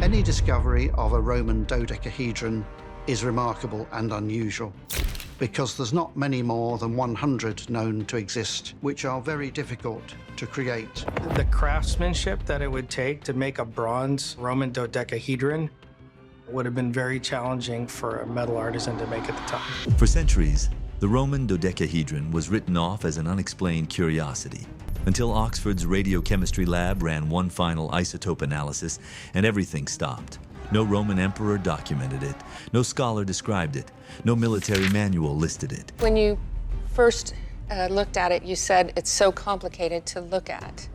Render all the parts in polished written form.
Any discovery of a Roman dodecahedron is remarkable and unusual, because there's not many more than 100 known to exist, which are very difficult to create. The craftsmanship that it would take to make a bronze Roman dodecahedron would have been very challenging for a metal artisan to make at the time. For centuries, the Roman dodecahedron was written off as an unexplained curiosity, until Oxford's radiochemistry lab ran one final isotope analysis and everything stopped. No Roman emperor documented it, no scholar described it, no military manual listed it. When you first looked at it, you said it's so complicated to look at.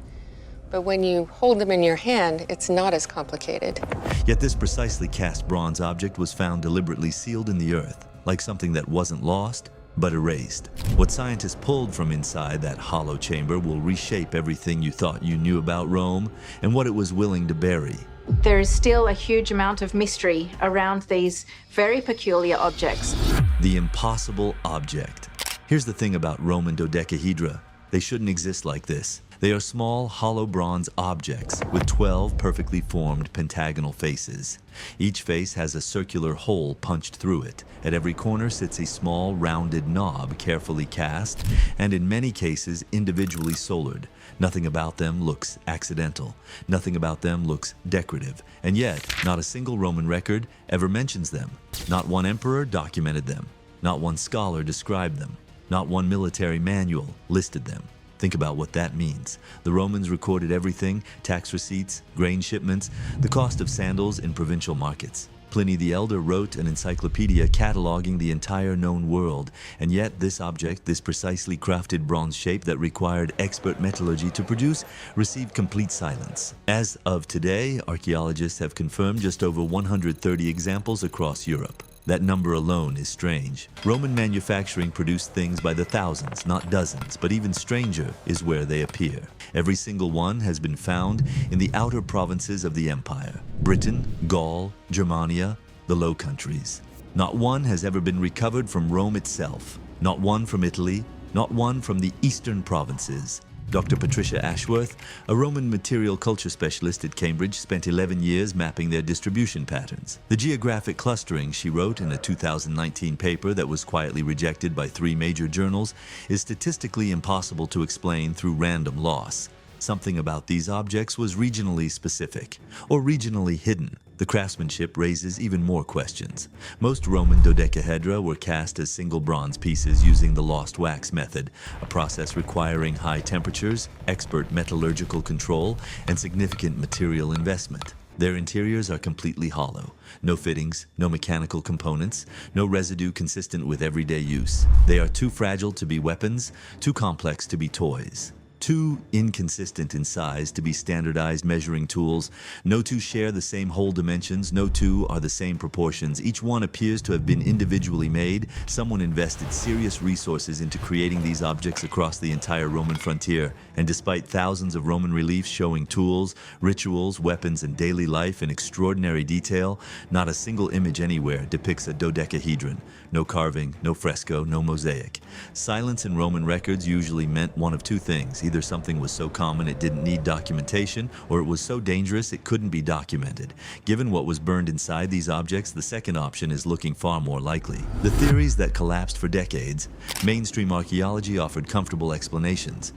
But when you hold them in your hand, it's not as complicated. Yet this precisely cast bronze object was found deliberately sealed in the earth, like something that wasn't lost, but erased. What scientists pulled from inside that hollow chamber will reshape everything you thought you knew about Rome and what it was willing to bury. There is still a huge amount of mystery around these very peculiar objects. The impossible object. Here's the thing about Roman dodecahedra. They shouldn't exist like this. They are small, hollow bronze objects with 12 perfectly formed pentagonal faces. Each face has a circular hole punched through it. At every corner sits a small, rounded knob carefully cast, and in many cases individually solared. Nothing about them looks accidental. Nothing about them looks decorative. And yet, not a single Roman record ever mentions them. Not one emperor documented them. Not one scholar described them. Not one military manual listed them. Think about what that means. The Romans recorded everything: tax receipts, grain shipments, the cost of sandals in provincial markets. Pliny the Elder wrote an encyclopedia cataloging the entire known world, and yet this object, this precisely crafted bronze shape that required expert metallurgy to produce, received complete silence. As of today, archaeologists have confirmed just over 130 examples across Europe. That number alone is strange. Roman manufacturing produced things by the thousands, not dozens, but even stranger is where they appear. Every single one has been found in the outer provinces of the empire: Britain, Gaul, Germania, the Low Countries. Not one has ever been recovered from Rome itself. Not one from Italy, not one from the eastern provinces. Dr. Patricia Ashworth, a Roman material culture specialist at Cambridge, spent 11 years mapping their distribution patterns. The geographic clustering, she wrote in a 2019 paper that was quietly rejected by 3 major journals, is statistically impossible to explain through random loss. Something about these objects was regionally specific, or regionally hidden. The craftsmanship raises even more questions. Most Roman dodecahedra were cast as single bronze pieces using the lost wax method, a process requiring high temperatures, expert metallurgical control, and significant material investment. Their interiors are completely hollow. No fittings, no mechanical components, no residue consistent with everyday use. They are too fragile to be weapons, too complex to be toys. Too inconsistent in size to be standardized measuring tools. No two share the same hole dimensions. No two are the same proportions. Each one appears to have been individually made. Someone invested serious resources into creating these objects across the entire Roman frontier. And despite thousands of Roman reliefs showing tools, rituals, weapons, and daily life in extraordinary detail, not a single image anywhere depicts a dodecahedron. No carving, no fresco, no mosaic. Silence in Roman records usually meant one of two things. Either something was so common it didn't need documentation, or it was so dangerous it couldn't be documented. Given what was burned inside these objects, the second option is looking far more likely. The theories that collapsed for decades, mainstream archaeology offered comfortable explanations.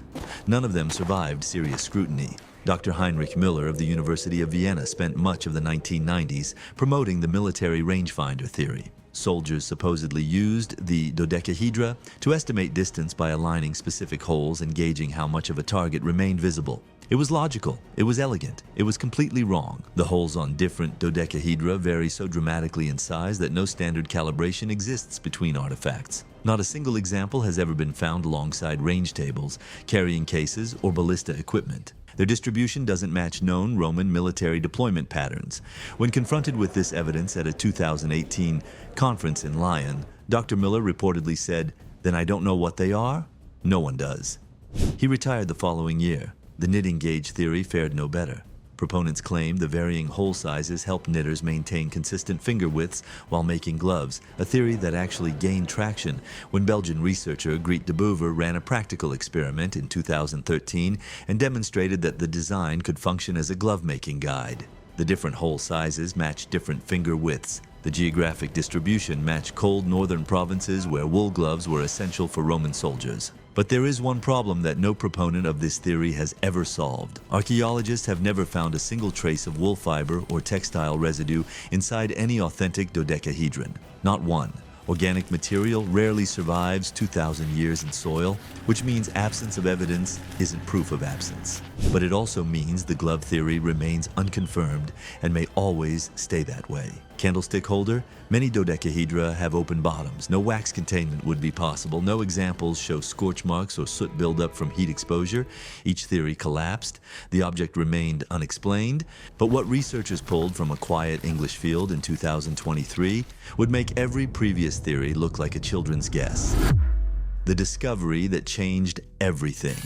None of them survived serious scrutiny. Dr. Heinrich Müller of the University of Vienna spent much of the 1990s promoting the military rangefinder theory. Soldiers supposedly used the dodecahedra to estimate distance by aligning specific holes and gauging how much of a target remained visible. It was logical, it was elegant, it was completely wrong. The holes on different dodecahedra vary so dramatically in size that no standard calibration exists between artifacts. Not a single example has ever been found alongside range tables, carrying cases, or ballista equipment. Their distribution doesn't match known Roman military deployment patterns. When confronted with this evidence at a 2018 conference in Lyon, Dr. Müller reportedly said, "Then I don't know what they are? No one does." He retired the following year. The knitting gauge theory fared no better. Proponents claim the varying hole sizes help knitters maintain consistent finger widths while making gloves, a theory that actually gained traction when Belgian researcher Griet de Boever ran a practical experiment in 2013 and demonstrated that the design could function as a glove-making guide. The different hole sizes match different finger widths. The geographic distribution matched cold northern provinces where wool gloves were essential for Roman soldiers. But there is one problem that no proponent of this theory has ever solved. Archaeologists have never found a single trace of wool fiber or textile residue inside any authentic dodecahedron. Not one. Organic material rarely survives 2,000 years in soil, which means absence of evidence isn't proof of absence. But it also means the glove theory remains unconfirmed and may always stay that way. Candlestick holder, many dodecahedra have open bottoms. No wax containment would be possible. No examples show scorch marks or soot buildup from heat exposure. Each theory collapsed. The object remained unexplained. But what researchers pulled from a quiet English field in 2023 would make every previous theory look like a children's guess. The discovery that changed everything.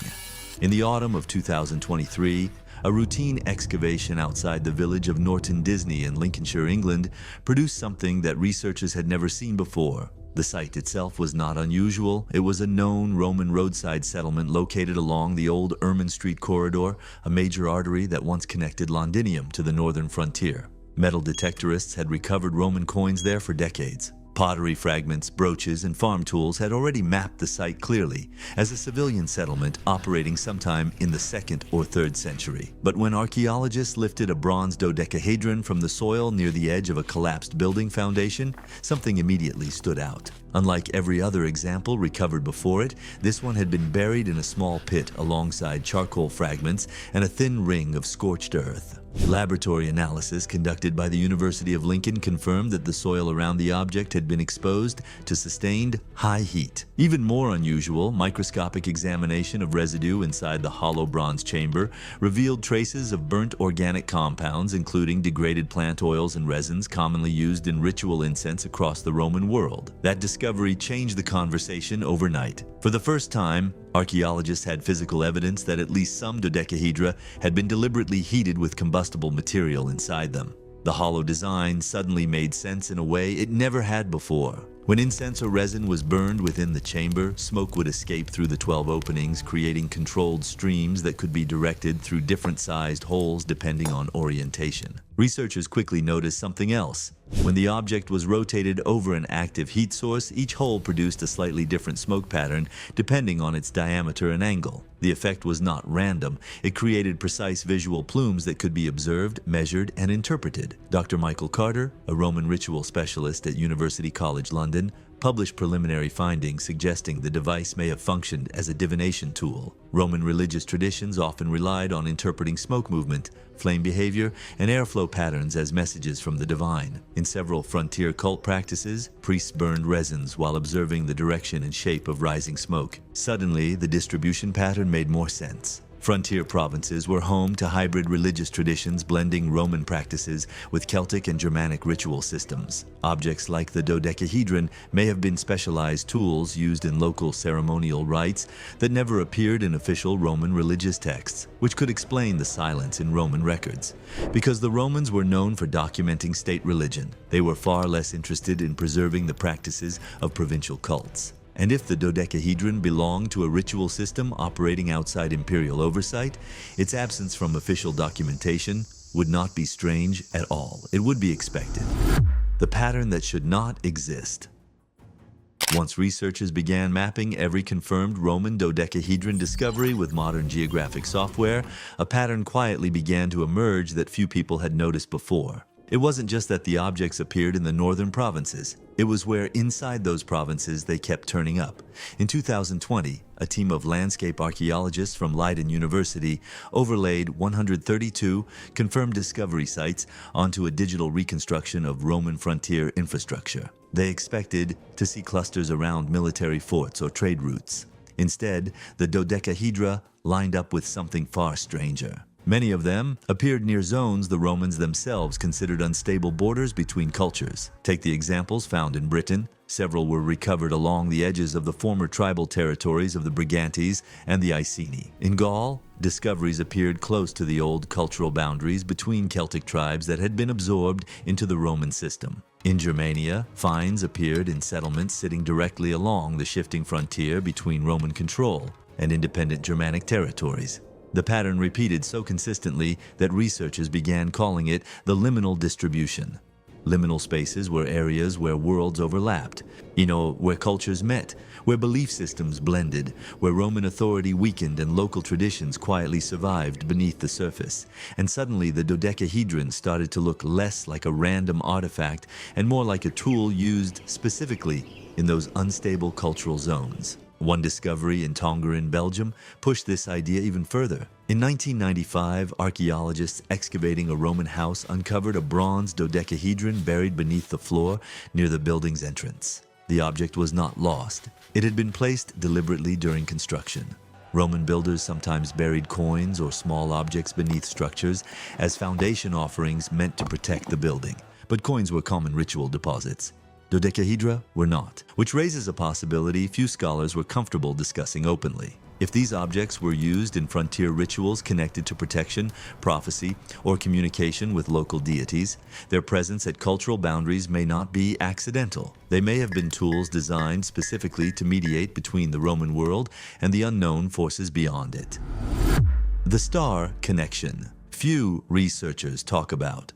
In the autumn of 2023, a routine excavation outside the village of Norton Disney in Lincolnshire, England, produced something that researchers had never seen before. The site itself was not unusual. It was a known Roman roadside settlement located along the old Ermine Street corridor, a major artery that once connected Londinium to the northern frontier. Metal detectorists had recovered Roman coins there for decades. Pottery fragments, brooches, and farm tools had already mapped the site clearly as a civilian settlement operating sometime in the 2nd or 3rd century. But when archaeologists lifted a bronze dodecahedron from the soil near the edge of a collapsed building foundation, something immediately stood out. Unlike every other example recovered before it, this one had been buried in a small pit alongside charcoal fragments and a thin ring of scorched earth. Laboratory analysis conducted by the University of Lincoln confirmed that the soil around the object had been exposed to sustained high heat. Even more unusual, microscopic examination of residue inside the hollow bronze chamber revealed traces of burnt organic compounds, including degraded plant oils and resins commonly used in ritual incense across the Roman world. That discovery changed the conversation overnight. For the first time, archaeologists had physical evidence that at least some dodecahedra had been deliberately heated with combustible material inside them. The hollow design suddenly made sense in a way it never had before. When incense or resin was burned within the chamber, smoke would escape through the 12 openings, creating controlled streams that could be directed through different sized holes depending on orientation. Researchers quickly noticed something else. When the object was rotated over an active heat source, each hole produced a slightly different smoke pattern depending on its diameter and angle. The effect was not random. It created precise visual plumes that could be observed, measured, and interpreted. Dr. Michael Carter, a Roman ritual specialist at University College London, published preliminary findings suggesting the device may have functioned as a divination tool. Roman religious traditions often relied on interpreting smoke movement, flame behavior, and airflow patterns as messages from the divine. In several frontier cult practices, priests burned resins while observing the direction and shape of rising smoke. Suddenly, the distribution pattern made more sense. Frontier provinces were home to hybrid religious traditions blending Roman practices with Celtic and Germanic ritual systems. Objects like the dodecahedron may have been specialized tools used in local ceremonial rites that never appeared in official Roman religious texts, which could explain the silence in Roman records. Because the Romans were known for documenting state religion, they were far less interested in preserving the practices of provincial cults. And if the dodecahedron belonged to a ritual system operating outside imperial oversight, its absence from official documentation would not be strange at all. It would be expected. The pattern that should not exist. Once researchers began mapping every confirmed Roman dodecahedron discovery with modern geographic software, a pattern quietly began to emerge that few people had noticed before. It wasn't just that the objects appeared in the northern provinces. It was where inside those provinces they kept turning up. In 2020, a team of landscape archaeologists from Leiden University overlaid 132 confirmed discovery sites onto a digital reconstruction of Roman frontier infrastructure. They expected to see clusters around military forts or trade routes. Instead, the dodecahedra lined up with something far stranger. Many of them appeared near zones the Romans themselves considered unstable borders between cultures. Take the examples found in Britain. Several were recovered along the edges of the former tribal territories of the Brigantes and the Iceni. In Gaul, discoveries appeared close to the old cultural boundaries between Celtic tribes that had been absorbed into the Roman system. In Germania, finds appeared in settlements sitting directly along the shifting frontier between Roman control and independent Germanic territories. The pattern repeated so consistently that researchers began calling it the liminal distribution. Liminal spaces were areas where worlds overlapped, where cultures met, where belief systems blended, where Roman authority weakened and local traditions quietly survived beneath the surface. And suddenly the dodecahedron started to look less like a random artifact and more like a tool used specifically in those unstable cultural zones. One discovery in Tongeren, Belgium, pushed this idea even further. In 1995, archaeologists excavating a Roman house uncovered a bronze dodecahedron buried beneath the floor near the building's entrance. The object was not lost. It had been placed deliberately during construction. Roman builders sometimes buried coins or small objects beneath structures as foundation offerings meant to protect the building. But coins were common ritual deposits. Dodecahedra were not, which raises a possibility few scholars were comfortable discussing openly. If these objects were used in frontier rituals connected to protection, prophecy, or communication with local deities, their presence at cultural boundaries may not be accidental. They may have been tools designed specifically to mediate between the Roman world and the unknown forces beyond it. The star connection. Few researchers talk about.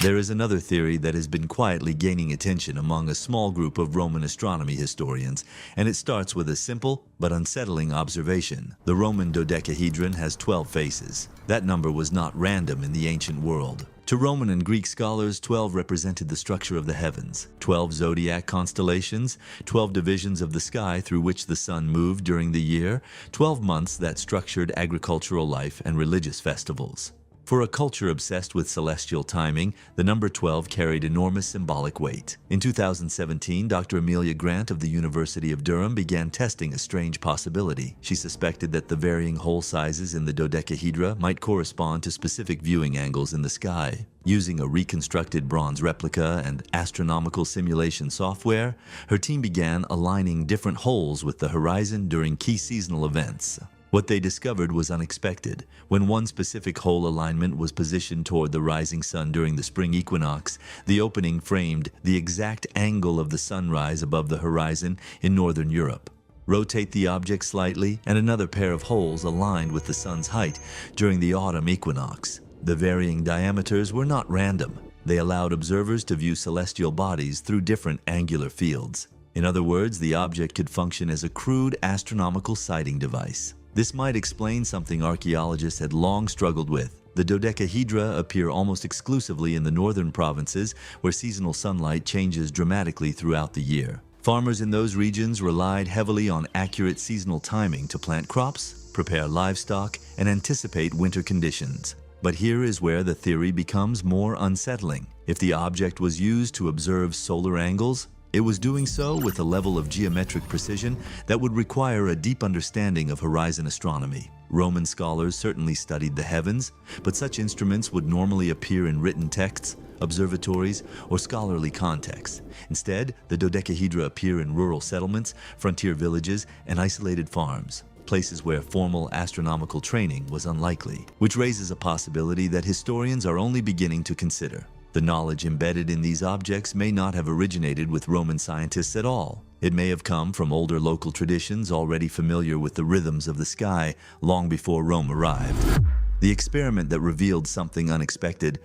There is another theory that has been quietly gaining attention among a small group of Roman astronomy historians, and it starts with a simple but unsettling observation. The Roman dodecahedron has 12 faces. That number was not random in the ancient world. To Roman and Greek scholars, 12 represented the structure of the heavens, 12 zodiac constellations, 12 divisions of the sky through which the sun moved during the year, 12 months that structured agricultural life and religious festivals. For a culture obsessed with celestial timing, the number 12 carried enormous symbolic weight. In 2017, Dr. Amelia Grant of the University of Durham began testing a strange possibility. She suspected that the varying hole sizes in the dodecahedra might correspond to specific viewing angles in the sky. Using a reconstructed bronze replica and astronomical simulation software, her team began aligning different holes with the horizon during key seasonal events. What they discovered was unexpected. When one specific hole alignment was positioned toward the rising sun during the spring equinox, the opening framed the exact angle of the sunrise above the horizon in northern Europe. Rotate the object slightly, and another pair of holes aligned with the sun's height during the autumn equinox. The varying diameters were not random. They allowed observers to view celestial bodies through different angular fields. In other words, the object could function as a crude astronomical sighting device. This might explain something archaeologists had long struggled with. The dodecahedra appear almost exclusively in the northern provinces, where seasonal sunlight changes dramatically throughout the year. Farmers in those regions relied heavily on accurate seasonal timing to plant crops, prepare livestock, and anticipate winter conditions. But here is where the theory becomes more unsettling. If the object was used to observe solar angles, it was doing so with a level of geometric precision that would require a deep understanding of horizon astronomy. Roman scholars certainly studied the heavens, but such instruments would normally appear in written texts, observatories, or scholarly contexts. Instead, the dodecahedra appear in rural settlements, frontier villages, and isolated farms, places where formal astronomical training was unlikely, which raises a possibility that historians are only beginning to consider. The knowledge embedded in these objects may not have originated with Roman scientists at all. It may have come from older local traditions already familiar with the rhythms of the sky long before Rome arrived. The experiment that revealed something unexpected.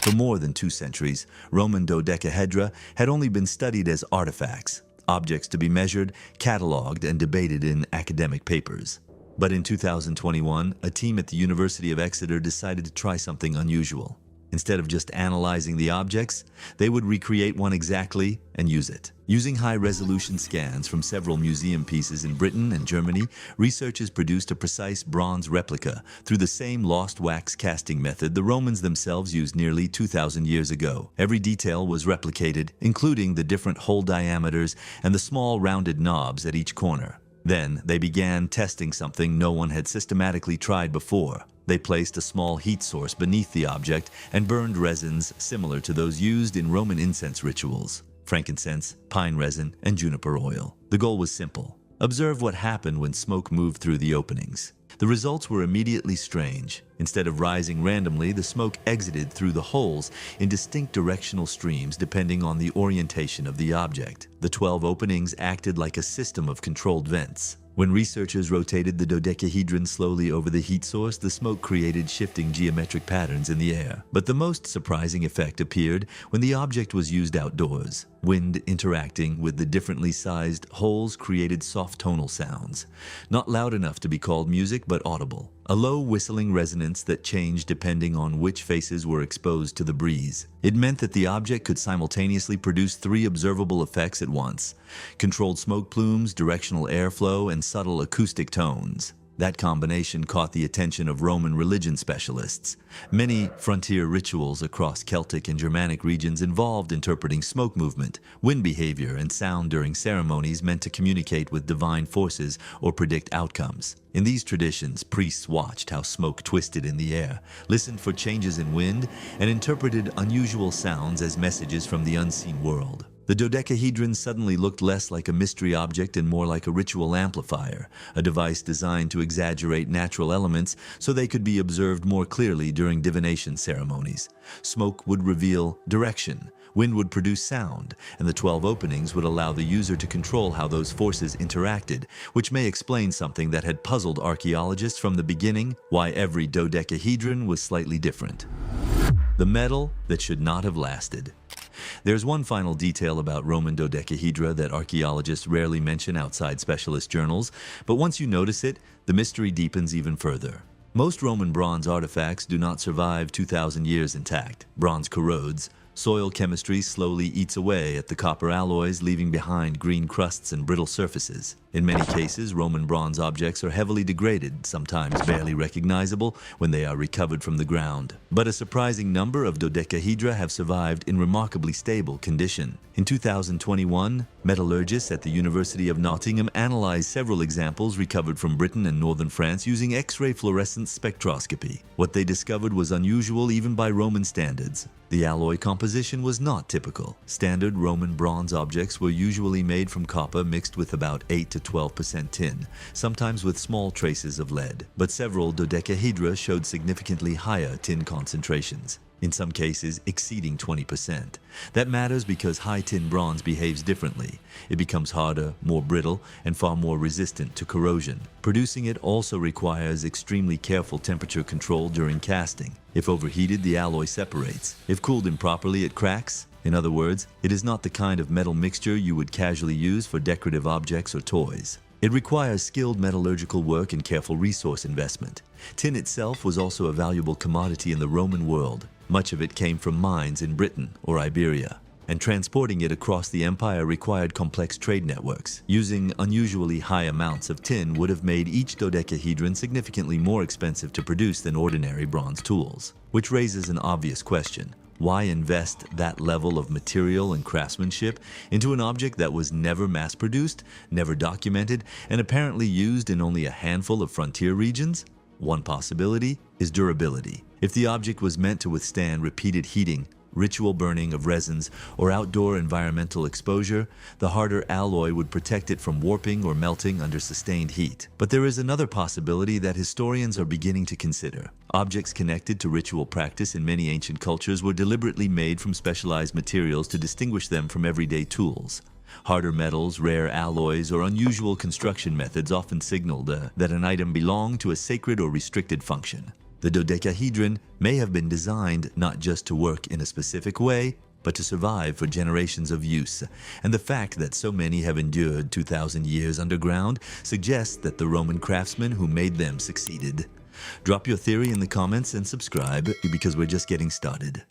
For more than 2 centuries, Roman dodecahedra had only been studied as artifacts, objects to be measured, cataloged, and debated in academic papers. But in 2021, a team at the University of Exeter decided to try something unusual. Instead of just analyzing the objects, they would recreate one exactly and use it. Using high-resolution scans from several museum pieces in Britain and Germany, researchers produced a precise bronze replica through the same lost wax casting method the Romans themselves used nearly 2,000 years ago. Every detail was replicated, including the different hole diameters and the small rounded knobs at each corner. Then they began testing something no one had systematically tried before. They placed a small heat source beneath the object and burned resins similar to those used in Roman incense rituals: frankincense, pine resin, and juniper oil. The goal was simple: observe what happened when smoke moved through the openings. The results were immediately strange. Instead of rising randomly, the smoke exited through the holes in distinct directional streams depending on the orientation of the object. The 12 openings acted like a system of controlled vents. When researchers rotated the dodecahedron slowly over the heat source, the smoke created shifting geometric patterns in the air. But the most surprising effect appeared when the object was used outdoors. Wind interacting with the differently sized holes created soft tonal sounds, not loud enough to be called music, but audible. A low whistling resonance that changed depending on which faces were exposed to the breeze. It meant that the object could simultaneously produce 3 observable effects at once: controlled smoke plumes, directional airflow, and subtle acoustic tones. That combination caught the attention of Roman religion specialists. Many frontier rituals across Celtic and Germanic regions involved interpreting smoke movement, wind behavior, and sound during ceremonies meant to communicate with divine forces or predict outcomes. In these traditions, priests watched how smoke twisted in the air, listened for changes in wind, and interpreted unusual sounds as messages from the unseen world. The dodecahedron suddenly looked less like a mystery object and more like a ritual amplifier, a device designed to exaggerate natural elements so they could be observed more clearly during divination ceremonies. Smoke would reveal direction, wind would produce sound, and the 12 openings would allow the user to control how those forces interacted, which may explain something that had puzzled archaeologists from the beginning: why every dodecahedron was slightly different. The metal that should not have lasted. There's one final detail about Roman dodecahedra that archaeologists rarely mention outside specialist journals, but once you notice it, the mystery deepens even further. Most Roman bronze artifacts do not survive 2,000 years intact. Bronze corrodes. Soil chemistry slowly eats away at the copper alloys, leaving behind green crusts and brittle surfaces. In many cases, Roman bronze objects are heavily degraded, sometimes barely recognizable when they are recovered from the ground. But a surprising number of dodecahedra have survived in remarkably stable condition. In 2021, metallurgists at the University of Nottingham analyzed several examples recovered from Britain and northern France using X-ray fluorescence spectroscopy. What they discovered was unusual even by Roman standards. The alloy composition was not typical. Standard Roman bronze objects were usually made from copper mixed with about 8 to 12% tin, sometimes with small traces of lead. But several dodecahedra showed significantly higher tin concentrations, in some cases exceeding 20%. That matters because high tin bronze behaves differently. It becomes harder, more brittle, and far more resistant to corrosion. Producing it also requires extremely careful temperature control during casting. If overheated, the alloy separates. If cooled improperly, it cracks. In other words, it is not the kind of metal mixture you would casually use for decorative objects or toys. It requires skilled metallurgical work and careful resource investment. Tin itself was also a valuable commodity in the Roman world. Much of it came from mines in Britain or Iberia, and transporting it across the empire required complex trade networks. Using unusually high amounts of tin would have made each dodecahedron significantly more expensive to produce than ordinary bronze tools. Which raises an obvious question: why invest that level of material and craftsmanship into an object that was never mass-produced, never documented, and apparently used in only a handful of frontier regions? One possibility is durability. If the object was meant to withstand repeated heating, ritual burning of resins, or outdoor environmental exposure, the harder alloy would protect it from warping or melting under sustained heat. But there is another possibility that historians are beginning to consider. Objects connected to ritual practice in many ancient cultures were deliberately made from specialized materials to distinguish them from everyday tools. Harder metals, rare alloys, or unusual construction methods often signaled that an item belonged to a sacred or restricted function. The dodecahedron may have been designed not just to work in a specific way, but to survive for generations of use. And the fact that so many have endured 2,000 years underground suggests that the Roman craftsmen who made them succeeded. Drop your theory in the comments and subscribe, because we're just getting started.